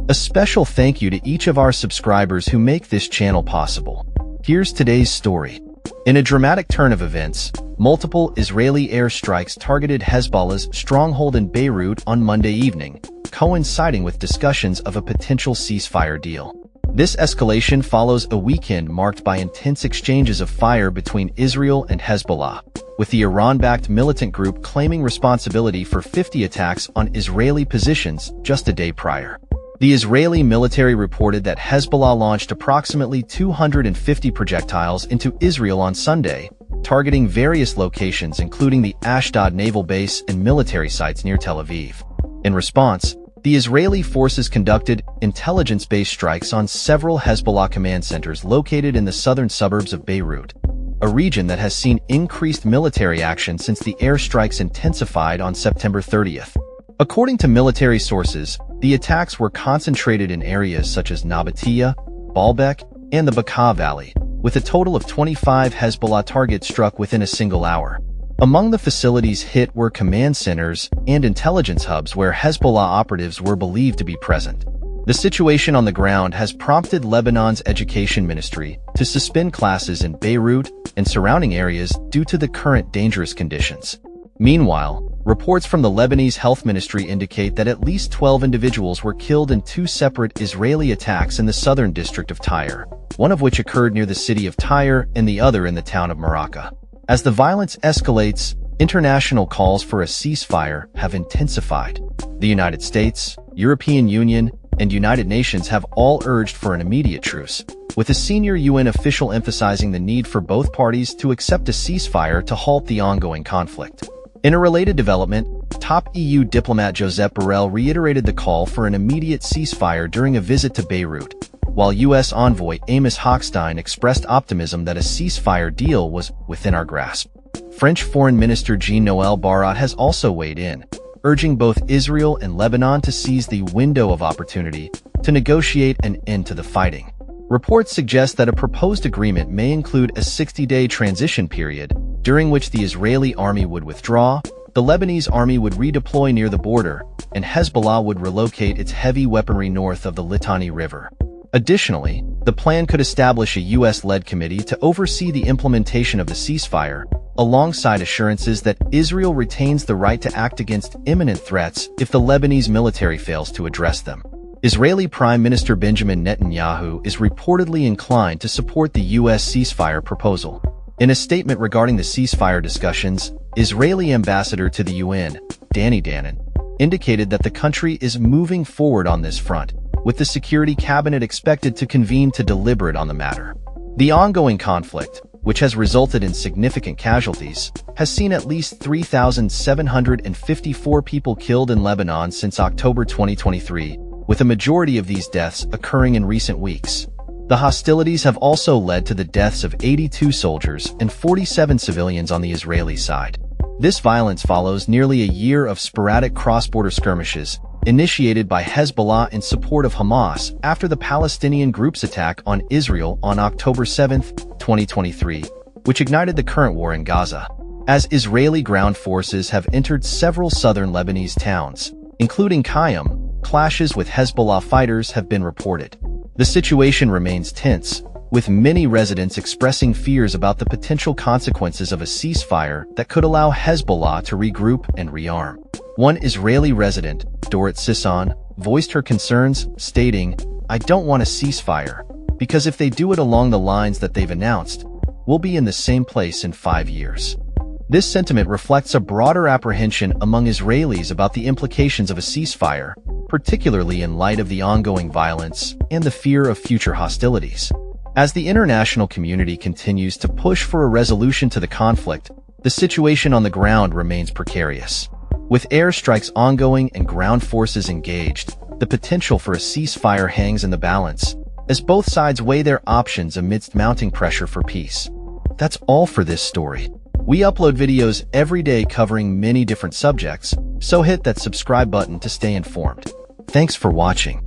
A special thank you to each of our subscribers who make this channel possible. Here's today's story. In a dramatic turn of events, multiple Israeli airstrikes targeted Hezbollah's stronghold in Beirut on Monday evening, coinciding with discussions of a potential ceasefire deal. This escalation follows a weekend marked by intense exchanges of fire between Israel and Hezbollah, with the Iran-backed militant group claiming responsibility for 50 attacks on Israeli positions just a day prior. The Israeli military reported that Hezbollah launched approximately 250 projectiles into Israel on Sunday, targeting various locations including the Ashdod naval base and military sites near Tel Aviv. In response, the Israeli forces conducted intelligence-based strikes on several Hezbollah command centers located in the southern suburbs of Beirut, a region that has seen increased military action since the airstrikes intensified on September 30th. According to military sources, the attacks were concentrated in areas such as Nabatea, Baalbek, and the Bekaa Valley, with a total of 25 Hezbollah targets struck within a single hour. Among the facilities hit were command centers and intelligence hubs where Hezbollah operatives were believed to be present. The situation on the ground has prompted Lebanon's education ministry to suspend classes in Beirut and surrounding areas due to the current dangerous conditions. Meanwhile, reports from the Lebanese health ministry indicate that at least 12 individuals were killed in two separate Israeli attacks in the southern district of Tyre, one of which occurred near the city of Tyre and the other in the town of Maraka. As the violence escalates, international calls for a ceasefire have intensified. The United States, European Union, and United Nations have all urged for an immediate truce, with a senior UN official emphasizing the need for both parties to accept a ceasefire to halt the ongoing conflict. In a related development, top EU diplomat Josep Borrell reiterated the call for an immediate ceasefire during a visit to Beirut, while U.S. envoy Amos Hochstein expressed optimism that a ceasefire deal was within our grasp. French Foreign Minister Jean-Noël Barrot has also weighed in, urging both Israel and Lebanon to seize the window of opportunity to negotiate an end to the fighting. Reports suggest that a proposed agreement may include a 60-day transition period, during which the Israeli army would withdraw, the Lebanese army would redeploy near the border, and Hezbollah would relocate its heavy weaponry north of the Litani River. Additionally, the plan could establish a U.S.-led committee to oversee the implementation of the ceasefire, alongside assurances that Israel retains the right to act against imminent threats if the Lebanese military fails to address them. Israeli Prime Minister Benjamin Netanyahu is reportedly inclined to support the U.S. ceasefire proposal. In a statement regarding the ceasefire discussions, Israeli ambassador to the UN, Danny Danon, indicated that the country is moving forward on this front, with the Security Cabinet expected to convene to deliberate on the matter. The ongoing conflict, which has resulted in significant casualties, has seen at least 3,754 people killed in Lebanon since October 2023, with a majority of these deaths occurring in recent weeks. The hostilities have also led to the deaths of 82 soldiers and 47 civilians on the Israeli side. This violence follows nearly a year of sporadic cross-border skirmishes, initiated by Hezbollah in support of Hamas after the Palestinian group's attack on Israel on October 7, 2023, which ignited the current war in Gaza. As Israeli ground forces have entered several southern Lebanese towns, including Qayyum, clashes with Hezbollah fighters have been reported. The situation remains tense, with many residents expressing fears about the potential consequences of a ceasefire that could allow Hezbollah to regroup and rearm. One Israeli resident, Dorit Sisson, voiced her concerns, stating, "I don't want a ceasefire, because if they do it along the lines that they've announced, we'll be in the same place in 5 years." This sentiment reflects a broader apprehension among Israelis about the implications of a ceasefire, particularly in light of the ongoing violence and the fear of future hostilities. As the international community continues to push for a resolution to the conflict, the situation on the ground remains precarious. With airstrikes ongoing and ground forces engaged, the potential for a ceasefire hangs in the balance, as both sides weigh their options amidst mounting pressure for peace. That's all for this story. We upload videos every day covering many different subjects, so hit that subscribe button to stay informed. Thanks for watching.